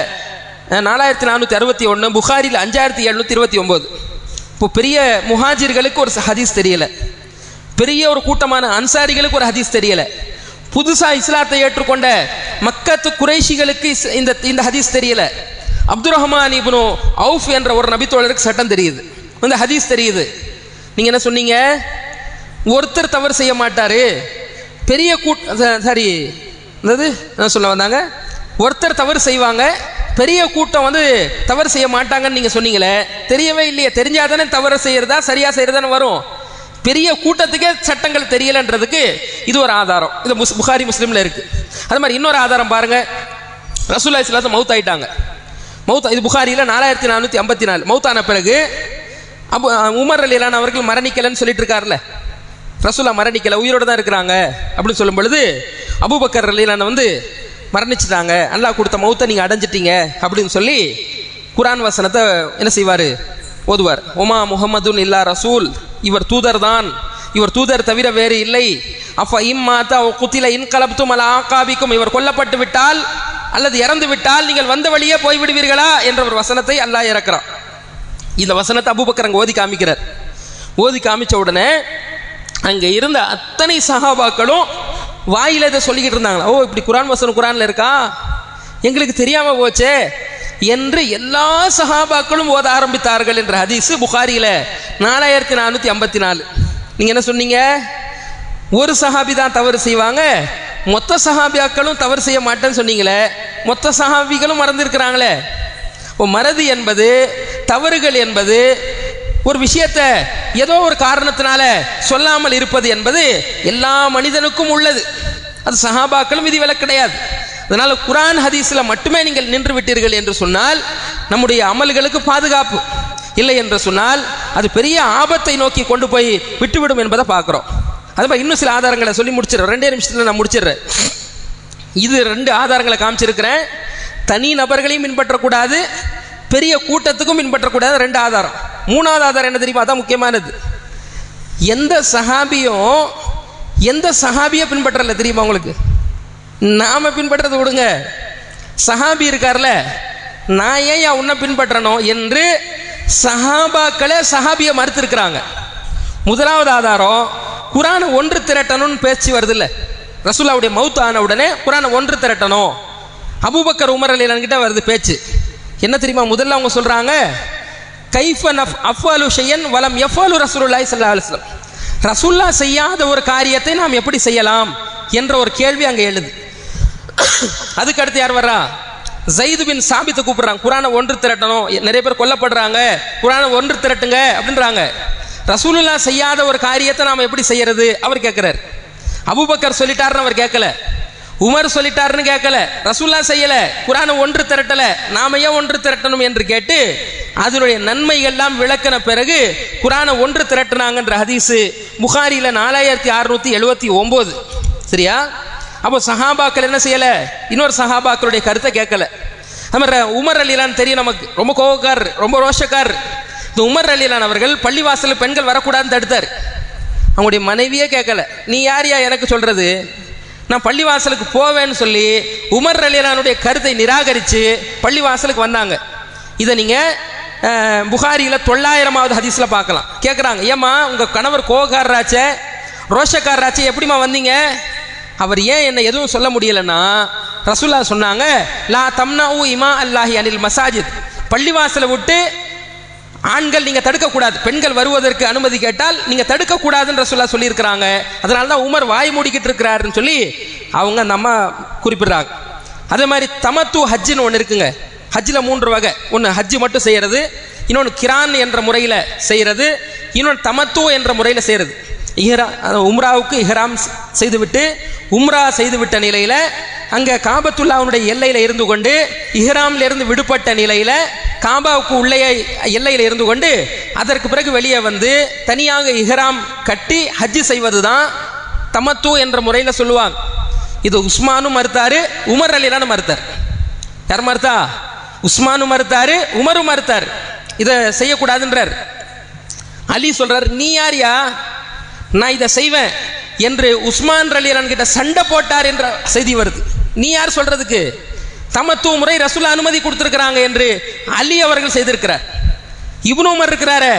4461, புகாரில் 5729. இப்போ பெரிய முஹாஜிர்களுக்கு ஒரு ஹதீஸ் தெரியலை, பெரிய ஒரு கூட்டமான அன்சாரிகளுக்கு ஒரு ஹதீஸ் தெரியலை, புதுசாக இஸ்லாத்தை ஏற்றுக்கொண்ட மக்கத்து குறைஷிகளுக்கு இந்த ஹதீஸ் தெரியல. அப்துர் ரஹ்மான் இப்னு அவுஃப் என்ற ஒரு நபித்தோழருக்கு சட்டம் தெரியுது, இந்த ஹதீஸ் தெரியுது. நீங்கள் என்ன சொன்னீங்க? ஒருத்தர் தவறு செய்ய மாட்டார், பெரிய சரி என்ன சொல்ல வந்தாங்க? ஒருத்தர் தவறு செய்வாங்க, பெரிய கூட்டம் தவறு செய்ய மாட்டாங்கன்னு நீங்கள் சொன்னீங்களே, தெரியவே இல்லையே. தெரிஞ்சாதானே தவறு செய்யறதா சரியா செய்யறதானே வரும். பெரிய கூட்டத்துக்கே சட்டங்கள் தெரியலன்றதுக்கு இது ஒரு ஆதாரம். இது புகாரி முஸ்லீமில் இருக்கு. அது மாதிரி இன்னொரு ஆதாரம் பாருங்க. ரசூலுல்லாஹி ஸல்லல்லாஹு அலைஹி வஸல்லம் மௌத் ஆயிட்டாங்க. இது புகாரியில் 4454. மௌத்தான பிறகு உமர் ரலியல்லாஹு அவர்கள் மரணிக்கலன்னு சொல்லிட்டு இருக்காருல்ல, ரசூலா மரணிக்கல, உயிரோடு தான் இருக்கிறாங்க அப்படின்னு சொல்லும் பொழுது அபூபக்கர் ரலியல்லாஹு மரணிச்சிட்டாங்க, அல்லாஹ் கொடுத்த மௌத்தை நீங்கள் அடைஞ்சிட்டீங்க அப்படின்னு சொல்லி குர்ஆன் வசனத்தை என்ன செய்வார்? ஓதுவார். ஒமா முஹம்மதுன் இல்லா ரசூல், இவர் தூதர் தான், இவர் தூதர் தவிர வேறு இல்லை. அஃப இம்மாதா குத்தில இன்கலப்தும் அலா ஆகாபிக்கும், இவர் கொல்லப்பட்டு விட்டால் அல்லது இறந்து விட்டால் நீங்கள் வந்த வழியே போய்விடுவீர்களா என்ற ஒரு வசனத்தை அல்லாஹ் இறக்குறான். இந்த வசனத்தை அபூபக்கர் அங்கே ஓதி காமிக்கிறார். ஓதி காமிச்ச உடனே அங்கே இருந்த அத்தனை சஹாபாக்களும் வாயில இதை சொல்லிக்கிட்டு இருந்தாங்களா, ஓ இப்படி குர்ஆன் வசனம் குர்ஆன்ல இருக்கா, எங்களுக்கு தெரியாம போச்சே என்று எல்லா சஹாபாக்களும் ஓத ஆரம்பித்தார்கள் என்ற ஹதீஸ் புகாரியில் 4454. நீங்கள் என்ன சொன்னீங்க? ஒரு சஹாபி தான் தவறு செய்வாங்க, மொத்த சஹாபியாக்களும் தவறு செய்ய மாட்டேன்னு சொன்னீங்களே, மொத்த சஹாபிகளும் மறந்துருக்கிறாங்களே. இப்போ மறதி என்பது, தவறுகள் என்பது, ஒரு விஷயத்தை ஏதோ ஒரு காரணத்தினால சொல்லாமல் இருப்பது என்பது எல்லா மனிதனுக்கும் உள்ளது. அது சஹாபாக்களும் விதிவிலக்கு கிடையாது. அதனால் குர்ஆன் ஹதீஸில் மட்டுமே நீங்கள் நின்று விட்டீர்கள் என்று சொன்னால் நம்முடைய அமல்களுக்கு பாதுகாப்பு இல்லை என்று சொன்னால் அது பெரிய ஆபத்தை நோக்கி கொண்டு போய் விட்டுவிடும் என்பதை பார்க்குறோம். அது மாதிரி இன்னும் சில ஆதாரங்களை சொல்லி முடிச்சிடறேன், 2 நிமிஷத்தில் நான் முடிச்சிடுறேன். இது 2 ஆதாரங்களை காமிச்சிருக்கிறேன். தனி நபர்களையும் பின்பற்றக்கூடாது, பெரிய கூட்டத்துக்கும் பின்பற்றக்கூடாது. 2 ஆதாரம். 3வது ஆதாரம் என்ன தெரியுமா? அதான் முக்கியமானது. எந்த சஹாபியை பின்பற்றல தெரியுமா உங்களுக்கு? நாம பின்பற்றதை விடுங்க, சஹாபி இருக்கார்ல, நான் ஏன் உன்னை பின்பற்றணும் என்று சஹாபாக்களே சஹாபியை மறுத்திருக்கிறாங்க. 1வது ஆதாரம், குர்ஆனை ஒன்று திரட்டணும்னு பேச்சு வருது இல்லை, ரசூலுல்லாஹ்வுடைய மௌத் ஆன உடனே குர்ஆனை ஒன்று திரட்டணும், அபூபக்கர் உமர் ரலியல்லாஹு கிட்ட வருது பேச்சு. என்ன தெரியுமா? முதல்ல அவங்க சொல்றாங்க, கைஃப அஃபாலு ஷையன் வலம் யஃபாலு ரசூலுல்லாஹி ஸல்லல்லாஹு அலைஹி வஸல்லம், ரசூலுல்லாஹ் செய்யாத ஒரு காரியத்தை நாம் எப்படி செய்யலாம் என்ற ஒரு கேள்வி அங்கே எழுது. அதுக்கு அடுத்து யார் வர்றா? ஸைத் பின் சாபித்தை கூப்பிடுறாங்க, குர்ஆனை ஒன்று திரட்டணும், நிறைய பேர் கொல்லப்படுறாங்க, குர்ஆனை ஒன்று திரட்டுங்க அப்படின்றாங்க. ரசூலுல்லாஹ் செய்யாத ஒரு காரியத்தை நாம் எப்படி செய்யறது அவர் கேட்கிறார். அபூபக்கர் சொல்லிட்டாருன்னு அவர் கேட்கல, உமர் சொல்லிட்டாருன்னு கேட்கல, ரசூலுல்லாஹ் செய்யல, குர்ஆனை ஒன்று திரட்டல, நாம ஏன் ஒன்று திரட்டணும் என்று கேட்டு அதனுடைய நன்மைகள் எல்லாம் விளக்கின பிறகு குர்ஆனை ஒன்று திரட்டினாங்கன்ற ஹதீஸ் புகாரியில் 4679. சரியா? அப்போ சஹாபாக்கள் என்ன செய்யல? இன்னொரு சஹாபாக்களுடைய கருத்தை கேட்கல. அது உமர் ரலியல்லாஹு தெரியும் நமக்கு, ரொம்ப கோபக்காரர், ரொம்ப ரோஷக்காரர். இந்த உமர் ரலியல்லாஹு அவர்கள் பள்ளிவாசலில் பெண்கள் வரக்கூடாதுன்னு தடுத்தார். அவங்களுடைய மனைவியே கேட்கல, நீ யாரையா எனக்கு சொல்றது, நான் பள்ளிவாசலுக்கு போவேன்னு சொல்லி உமர் ரலியல்லாஹுடைய கருத்தை நிராகரித்து பள்ளிவாசலுக்கு வந்தாங்க. இதை நீங்கள் புகாரியில் 900வது ஹதீஸில் பார்க்கலாம். கேட்குறாங்க, ஏம்மா உங்கள் கணவர் கோபக்காரராச்சே, ரோஷக்காரராச்சே, எப்படிமா வந்தீங்க? அவர் ஏன் என்ன எதுவும் சொல்ல முடியலன்னா ரசூலுல்லாஹ் சொன்னாங்க, லா தம்னஉ இமா அல்லாஹி அனில் மசாஜித், பள்ளிவாசலை விட்டு ஆண்கள் நீங்கள் தடுக்கக்கூடாது, பெண்கள் வருவதற்கு அனுமதி கேட்டால் நீங்கள் தடுக்கக்கூடாதுன்னு ரசூலுல்லாஹ் சொல்லியிருக்கிறாங்க. அதனால தான் உமர் வாய் மூடிக்கிட்டு இருக்கிறாருன்னு சொல்லி அவங்க அந்த அம்மா குறிப்பிடுறாங்க. அதே மாதிரி தமத்து ஹஜ்ஜுன்னு ஒன்று இருக்குங்க. ஹஜ்ஜில் 3 வகை. ஒன்று ஹஜ்ஜு மட்டும் செய்கிறது, இன்னொன்று கிரான் என்ற முறையில் செய்கிறது, இன்னொன்று தமத்து என்ற முறையில் செய்கிறது. உம்ராவுக்கு இஹ்ராம் செய்துவிட்டு உம்ரா செய்துவிட்ட நிலையில் அங்கே காபத்துல்லாஹ்வுடைய எல்லையில் இருந்து கொண்டு இஹ்ராமிலிருந்து விடுபட்ட நிலையில் காபாவுக்கு உள்ளே எல்லையில் இருந்து கொண்டு அதற்கு பிறகு வெளியே வந்து தனியாக இஹ்ராம் கட்டி ஹஜ்ஜு செய்வது தான் தமத்து என்ற முறையில் சொல்லுவாங்க. இது உஸ்மானும் மறுத்தாரு, உமர் ரலியல்லாஹு மறுத்தார். யார் மறுத்தா? உஸ்மானும் மறுத்தாரு, உமரும் மறுத்தார். இதை செய்யக்கூடாதுன்றார். அலி சொல்றார், நீ யாரியா நான் இதை செய்வேன் என்று உஸ்மான் ரலியல்லாஹு கிட்ட சண்டை போட்டார் என்ற செய்தி வருது. நீ யார் சொல்றதுக்கு? தமத்து முறை ரசூலுல்லாஹ் அனுமதி கொடுத்திருக்கிறாங்க என்று அலி அவர்கள் செய்திருக்கிறார். இப்னு உமர் இருக்கிறாரு,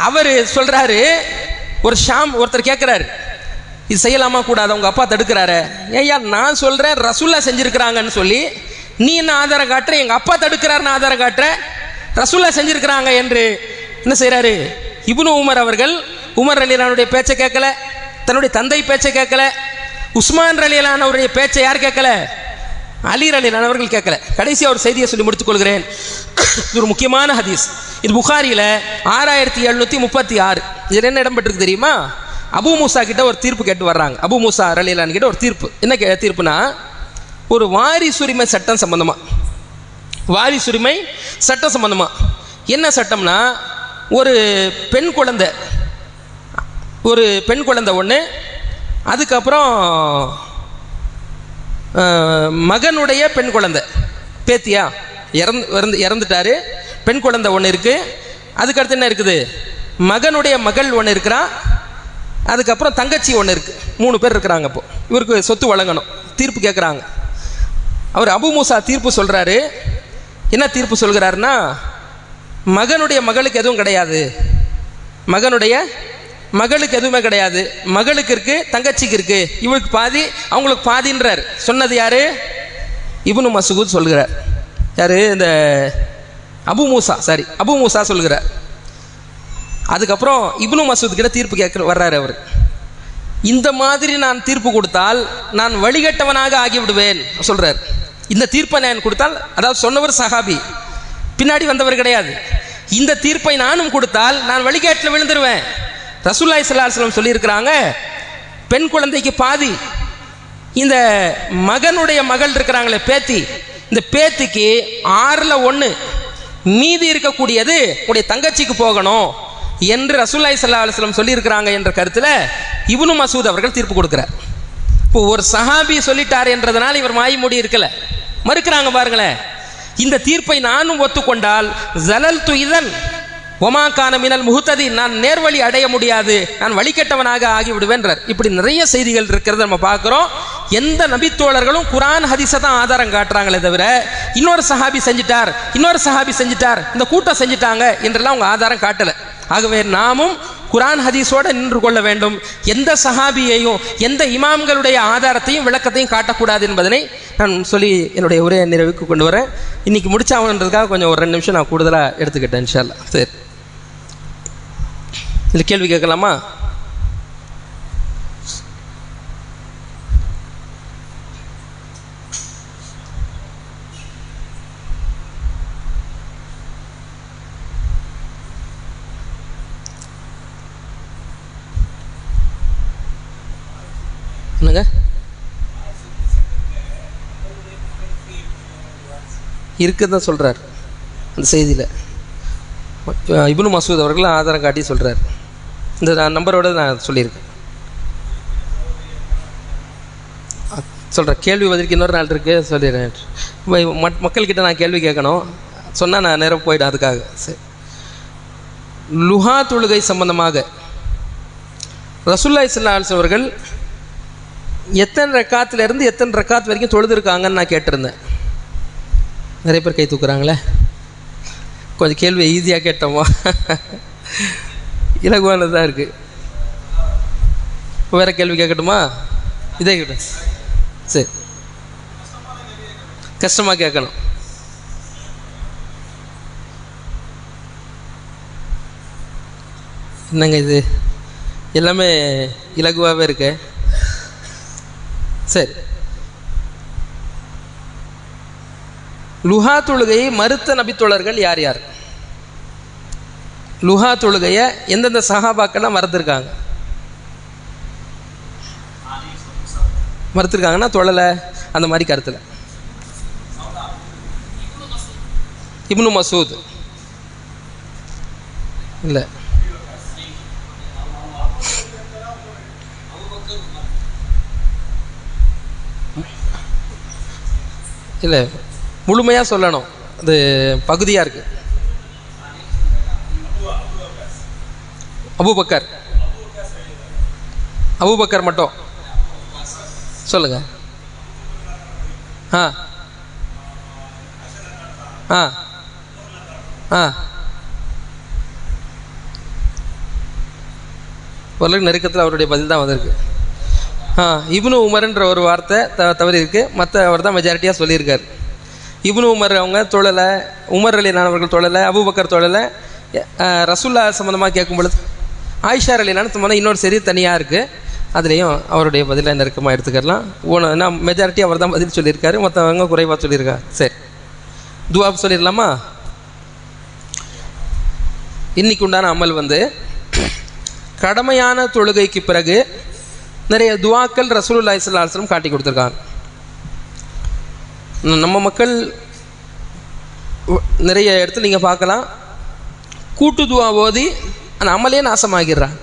அவர் சொல்றாரு, ஒருத்தர் கேட்கிறாரு, இது செய்யலாமா கூடாது, உங்க அப்பா தடுக்கிறாரு. ஏய்யா நான் சொல்றேன் ரசூலுல்லாஹ் செஞ்சிருக்கிறாங்கன்னு சொல்லி நீ என்ன ஆதாரம் காட்டுற? எங்க அப்பா தடுக்கிறாருன்னு ஆதாரம் காட்டுற, ரசூலுல்லாஹ் செஞ்சிருக்கிறாங்க என்று என்ன செய்யறாரு? இப்னு உமர் அவர்கள் உமர் ரலியல்லாஹுடைய பேச்சை கேட்கல, தன்னுடைய தந்தை பேச்சை கேட்கல, உஸ்மான் ரலியல்லாஹுடைய பேச்சை யார் கேட்கல? அலி ரலியல்லாஹு அவர்கள் கேட்கல. கடைசியாக ஒரு செய்தியை சொல்லி முடித்துக் கொள்கிறேன். இது ஒரு முக்கியமான ஹதீஸ். இது புகாரியில் 6736. இதில் என்ன இடம்பெற்றிருக்கு தெரியுமா? அபு மூசா கிட்ட ஒரு தீர்ப்பு கேட்டு வர்றாங்க. அபு மூசா ரலியல்லாஹு கிட்ட ஒரு தீர்ப்பு. என்ன தீர்ப்புனா, ஒரு வாரிசுரிமை சட்டம் சம்பந்தமா, வாரிசுரிமை சட்டம் சம்பந்தமா என்ன சட்டம்னா, ஒரு பெண் குழந்தை ஒன்று, அதுக்கப்புறம் மகனுடைய பெண் குழந்தை, பேத்தியா இறந்துட்டாரு, பெண் குழந்தை ஒன்று இருக்கு, அதுக்கடுத்து என்ன இருக்குது, மகனுடைய மகள் ஒன்று இருக்கிறா, அதுக்கப்புறம் தங்கச்சி ஒன்று இருக்கு, 3 பேர் இருக்கிறாங்க. இப்போ இவருக்கு சொத்து வழங்கணும், தீர்ப்பு கேட்குறாங்க. அவர் அபு மூசா தீர்ப்பு சொல்றாரு. என்ன தீர்ப்பு சொல்கிறாருன்னா, மகனுடைய மகளுக்கு எதுவும் கிடையாது, மகனுடைய மகளுக்கு எதுவுமே கிடையாது, மகளுக்கு இருக்கு, தங்கச்சிக்கு இருக்கு, இவளுக்கு பாதி அவங்களுக்கு பாதின்றார். சொன்னது யாரு? இப்னு மஸ்ஊத் சொல்கிறார். யாரு? இந்த அபு மூசா சொல்கிறார். அதுக்கப்புறம் இப்னு மஸ்ஊத் கிட்ட தீர்ப்பு கேட்க வர்றாரு. அவர் இந்த மாதிரி நான் தீர்ப்பு கொடுத்தால் நான் வழிகட்டவனாக ஆகிவிடுவேன் சொல்றார். இந்த தீர்ப்பை நான் கொடுத்தால், அதாவது சொன்னவர் சஹாபி, பின்னாடி வந்தவர் கிடையாது. இந்த தீர்ப்பை நானும் கொடுத்தால் நான் வழிகேட்டில் விழுந்துருவேன். ரசூலுல்லாஹி ஸல்லல்லாஹு அலைஹி வஸல்லம் சொல்லியிருக்கிறாங்க, பெண் குழந்தைக்கு பாதி, இந்த மகனுடைய மகள் இருக்கிறாங்களே பேத்தி, இந்த பேத்திக்கு 1/6 மீதி இருக்கக்கூடியது உடைய தங்கச்சிக்கு போகணும் என்று ரசூலுல்லாஹி ஸல்லல்லாஹு அலைஹி வஸல்லம் சொல்லியிருக்கிறாங்க என்ற கருத்தில் இப்னு மசூத் அவர்கள் தீர்ப்பு கொடுக்கிறார். இப்போ ஒரு சஹாபி சொல்லிட்டார் என்றதுனால இவர் மாய் மூடி இருக்கல, மறுக்கிறாங்க பாருங்களேன். இந்த தீர்ப்பை நானும் ஒத்துக்கொண்டால் ஜலல்து இதன் ஒமா கான மினல் முஹ்ததி, நான் நேர்வழி அடைய முடியாது, நான் வழிகட்டவனாக ஆகிவிடுவேன்றார். இப்படி நிறைய செய்திகள் இருக்கிறத நம்ம பார்க்குறோம். எந்த நபித்தோழர்களும் குரான் ஹதீஸை தான் ஆதாரம் காட்டுறாங்களே தவிர இன்னொரு சஹாபி செஞ்சிட்டார், இன்னொரு சஹாபி செஞ்சிட்டார், இந்த கூட்டம் செஞ்சிட்டாங்க என்றெல்லாம் அவங்க ஆதாரம் காட்டலை. ஆகவே நாமும் குரான் ஹதீஸோடு நின்று கொள்ள வேண்டும். எந்த சஹாபியையும் எந்த இமாம்களுடைய ஆதாரத்தையும் விளக்கத்தையும் காட்டக்கூடாது என்பதனை நான் சொல்லி என்னுடைய உரையை நிறைவுக்கு கொண்டு வரேன். இன்னைக்கு முடிச்சாகன்றதுக்காக கொஞ்சம் ஒரு 2 நிமிஷம் நான் கூடுதலாக எடுத்துக்கிட்டேன். இன்ஷா அல்லாஹ். சரி, இல்லை கேள்வி கேட்கலாமா? என்னங்க இருக்குதான் சொல்கிறார் அந்த செய்தியில். இப்னு மசூத் அவர்கள் ஆதாரம் காட்டி சொல்கிறார். இந்த நம்பரோடு நான் சொல்லியிருக்கேன். சொல்கிறேன், கேள்வி பதிலுக்கு இன்னொரு நாள் இருக்குது, சொல்லிடுறேன். மக்கள்கிட்ட நான் கேள்வி கேட்கணும், சொன்னால் நான் நேரம் போயிடும். அதுக்காக சரி, லுஹா தொழுகை சம்பந்தமாக ரசூலுல்லாஹி ஸல்லல்லாஹு அலைஹி வஸல்லம் அவர்கள் எத்தனை ரக்காத்திலேருந்து எத்தனை ரக்காத் வரைக்கும் தொழுதுருக்காங்கன்னு நான் கேட்டிருந்தேன். நிறைய பேர் கை தூக்குறாங்களே. கொஞ்சம் கேள்வி ஈஸியாக கேட்டோமா? இலகுவானது தான் இருக்குது. வேறு கேள்வி கேட்கட்டுமா? இதே கேட்டேன். சரி, கஷ்டமாக கேட்கணும். என்னங்க இது எல்லாமே இலகுவாகவே இருக்கு. சரி, லுஹா தொழுகையை மறுத்த நபித்தோழர்கள் யார் யார்? லுஹா தொழுகையை எந்தெந்த சஹாபாக்கெல்லாம் மறுத்திருக்காங்கன்னா தொழலை அந்த மாதிரி கருத்தில். இப்னு மசூத் இல்லை, இல்லை முழுமையாக சொல்லணும், அது பகுதியாக இருக்குது. அபூபக்கர் மட்டும் சொல்லுங்க. ஆ ஆ ஆ ஓரளவுக்கு நெருக்கத்தில் அவருடைய பதில் தான் வந்திருக்கு. இப்னு உமர்ன்ற ஒரு வார்த்தை தவறி இருக்குது, மற்ற அவர் தான் மெஜாரிட்டியாக சொல்லியிருக்கார். இப்னு உமர் அவங்க தொழலை, உமர் ரலியல்லாஹு அவர்கள் தொழலை, அபூபக்கர் தொழலை. ரசூல்லா சம்மந்தமாக கேட்கும் பொழுது ஆயிஷா ரலியல்லாஹு சம்மந்தம் இன்னொரு சரி தனியாக இருக்குது, அதுலேயும் அவருடைய பதிலை நெருக்கமாக எடுத்துக்கலாம். ஏன்னா மெஜாரிட்டி அவர் தான் பதில் சொல்லியிருக்காரு, மற்றவங்க குறைவாக சொல்லியிருக்காரு. சரி, துவா சொல்லிடலாமா? இன்னைக்கு உண்டான அமல் கடமையான தொழுகைக்கு பிறகு நிறைய துவாக்கள் ரசூலுல்லாஹி ஸல்லல்லாஹு அலைஹி வஸல்லம் காட்டி கொடுத்துருக்காங்க. நம்ம மக்கள் நிறைய இடத்துல நீங்கள் பார்க்கலாம், கூட்டு துவா ஓதி அந்த அமலே நாசமாகிடுறாங்க.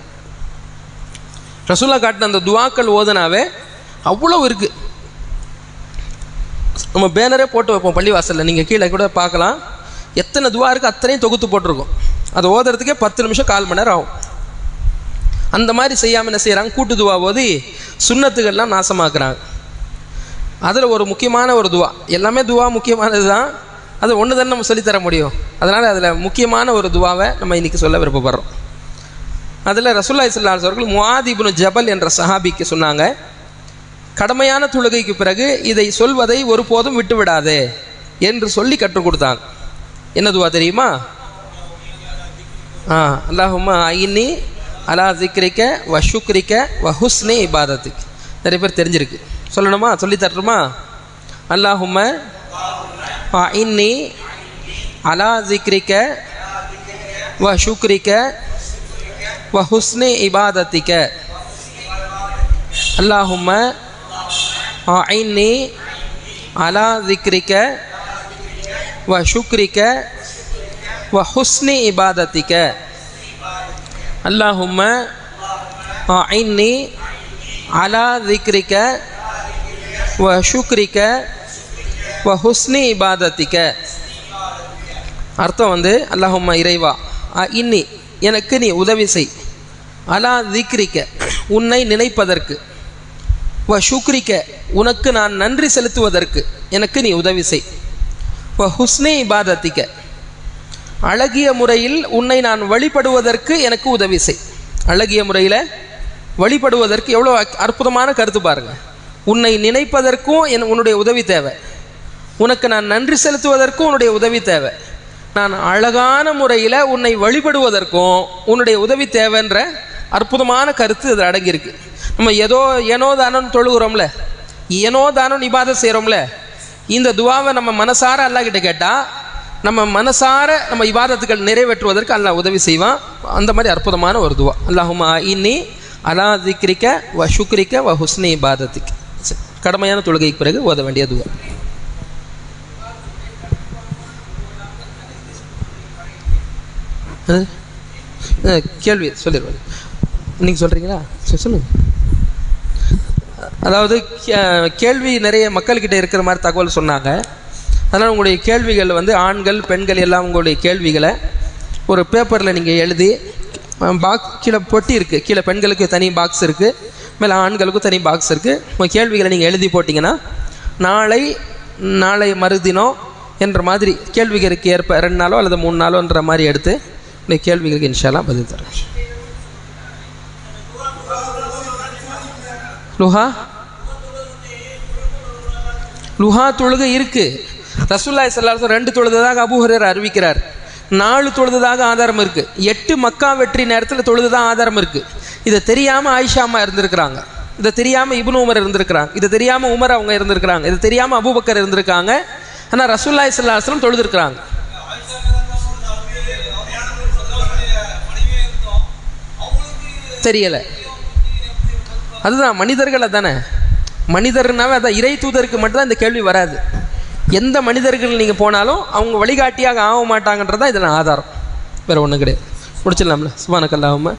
ரசூலுல்லாஹ் காட்டின அந்த துவாக்கள் ஓதுனாவே அவ்வளோ இருக்குது. நம்ம பேனரே போட்டு வைப்போம் பள்ளிவாசலில், நீங்கள் கீழே கூட பார்க்கலாம், எத்தனை துவா இருக்குது அத்தனையும் தொகுத்து போட்டிருக்கோம். அதை ஓதுறதுக்கே 10 நிமிஷம் 1/4 மணி நேரம் ஆகும். அந்த மாதிரி செய்யாமல் என்ன செய்கிறாங்க, கூட்டு துவா ஓதி சுன்னத்துகள்லாம் நாசமாக்குறாங்க. அதில் ஒரு முக்கியமான ஒரு துவா, எல்லாமே துவா முக்கியமானது தான், அது ஒன்று தானே நம்ம சொல்லித்தர முடியும். அதனால் அதில் முக்கியமான ஒரு துவாவை நம்ம இன்றைக்கி சொல்ல விருப்பப்படுறோம். அதில் ரசூலுல்லாஹி ஸல்லல்லாஹு அலைஹி வஸல்லம் முஆத் இப்னு ஜபல் என்ற சஹாபிக்கு சொன்னாங்க, கடமையான தொழுகைக்கு பிறகு இதை சொல்வதை ஒருபோதும் விட்டு விடாதே என்று சொல்லி கற்றுக் கொடுத்தாங்க. என்ன துவா தெரியுமா? அல்லாஹும்ம ஐன்னி அலா ஜிக்ரிக்க வ ஷுக்ரிக்க வ ஹுஸ்னி இபாதத்திக். நிறைய பேர் தெரிஞ்சிருக்கு, சொல்லணுமா? சொல்லி தரட்டுமா? அல்லாஹும்ம இன்னி அலா ஜிக்ரிக்க வ ஷுக்ரிக்க வ ஹுஸ்னி இபாதத்திக்க. அல்லாஹும்ம இன்னி அலா ஜிக்ரிக்க வ ஷுக்ரிக்க வ ஹுஸ்னி இபாதத்திக்க. அல்லாஹும்ம இன்னி அலா ஜிக்ரிக்க வ ஷுக்ரிக்க வ ஹுஸ்னி இபாதத்திக்க. அர்த்தம் வந்து, அல்லாஹும்ம இறைவா, இன்னி எனக்கு நீ உதவி செய், அலா ஜிக்ரிக்க உன்னை நினைப்பதற்கு, வ ஷுக்ரிக்க உனக்கு நான் நன்றி செலுத்துவதற்கு எனக்கு நீ உதவி செய், வ ஹுஸ்னி இபாதத்திக்க அழகிய முறையில் உன்னை நான் வழிபடுவதற்கு எனக்கு உதவி செய். அழகிய முறையில் வழிபடுவதற்கு எவ்வளோ அற்புதமான கருத்து பாருங்கள். உன்னை நினைப்பதற்கும் உன்னுடைய உதவி தேவை, உனக்கு நான் நன்றி செலுத்துவதற்கும் உன்னுடைய உதவி தேவை, நான் அழகான முறையில் உன்னை வழிபடுவதற்கும் உன்னுடைய உதவி தேவைன்ற அற்புதமான கருத்து இதில் அடங்கியிருக்கு. நம்ம ஏனோ தானோன்னு தொழுகிறோம்ல, ஏனோ தானோன்னு இபாதத் செய்கிறோம்ல, இந்த துவாவை நம்ம மனசார அல்லாஹ் கிட்ட கேட்டால் நம்ம மனசார நம்ம இபாதத்துக்கள் நிறைவேற்றுவதற்கு அல்லாஹ் உதவி செய்வான். அந்த மாதிரி அற்புதமான ஒரு துவா. அல்லாஹும்ம இன்னி அலா ஜிக்ரிக்க வ ஷுக்ரிக்க வ ஹுஸ்னி இபாதத்திக். கடமையான தொழுகைக்கு பிறகு ஓத வேண்டிய துவா. கேள்வி சொல்லிடுவாரு, நீங்கள் சொல்கிறீங்களா? சொல்லுங்கள். அதாவது கேள்வி நிறைய மக்கள்கிட்ட இருக்கிற மாதிரி தகவல் சொன்னாங்க. அதனால் உங்களுடைய கேள்விகள் வந்து ஆண்கள் பெண்கள் எல்லாம் உங்களுடைய கேள்விகளை ஒரு பேப்பரில் நீங்கள் எழுதி கீழே பொட்டி இருக்குது, கீழே பெண்களுக்கு தனி பாக்ஸ் இருக்குது, மேலே ஆண்களுக்கும் தனி பாக்ஸ் இருக்குது. உங்கள் கேள்விகளை நீங்கள் எழுதி போட்டிங்கன்னா நாளை மறுதினம் என்ற மாதிரி கேள்விகளுக்கு ஏற்ப 2 நாளோ அல்லது 3 நாளோன்ற மாதிரி எடுத்து இந்த கேள்விகளுக்கு இன்ஷா அல்லாஹ் பதில் தரேன். லுஹா தொழுகை இருக்கு. ரசூலுல்லாஹி ஸல்லல்லாஹு அலைஹி வஸல்லம் 2 தொழுததாக அபூ ஹுரைரா அறிவிக்கிறார். 4 தொழுததாக ஆதாரம் இருக்கு. 8 மக்கா வெற்றி நேரத்தில் தொழுதுதான் ஆதாரம் இருக்கு. இதை தெரியாம ஆயிஷா அம்மா இருந்திருக்கிறாங்க, இதை தெரியாம இப்னு உமர் இருந்திருக்கிறாங்க, இதை தெரியாம உமர் அவங்க இருந்திருக்கிறாங்க, இதை தெரியாம அபூபக்கர் இருந்திருக்காங்க. ஆனால் ரசூலுல்லாஹி ஸல்லல்லாஹு அலைஹி வஸல்லம் தொழுதுருக்கிறாங்க. தெரியலை. அதுதான் மனிதர்கள். அதானே மனிதர்னாவே அதான். இறை தூதருக்கு மட்டும்தான் இந்த கேள்வி வராது. எந்த மனிதர்கள் நீங்கள் போனாலும் அவங்க வழிகாட்டியாக ஆக மாட்டாங்கன்றதான் இதில் ஆதாரம், வேறு ஒன்றும் கிடையாது. முடிச்சிடலாம்ல? சுப்ஹானக்கல்லாஹும்ம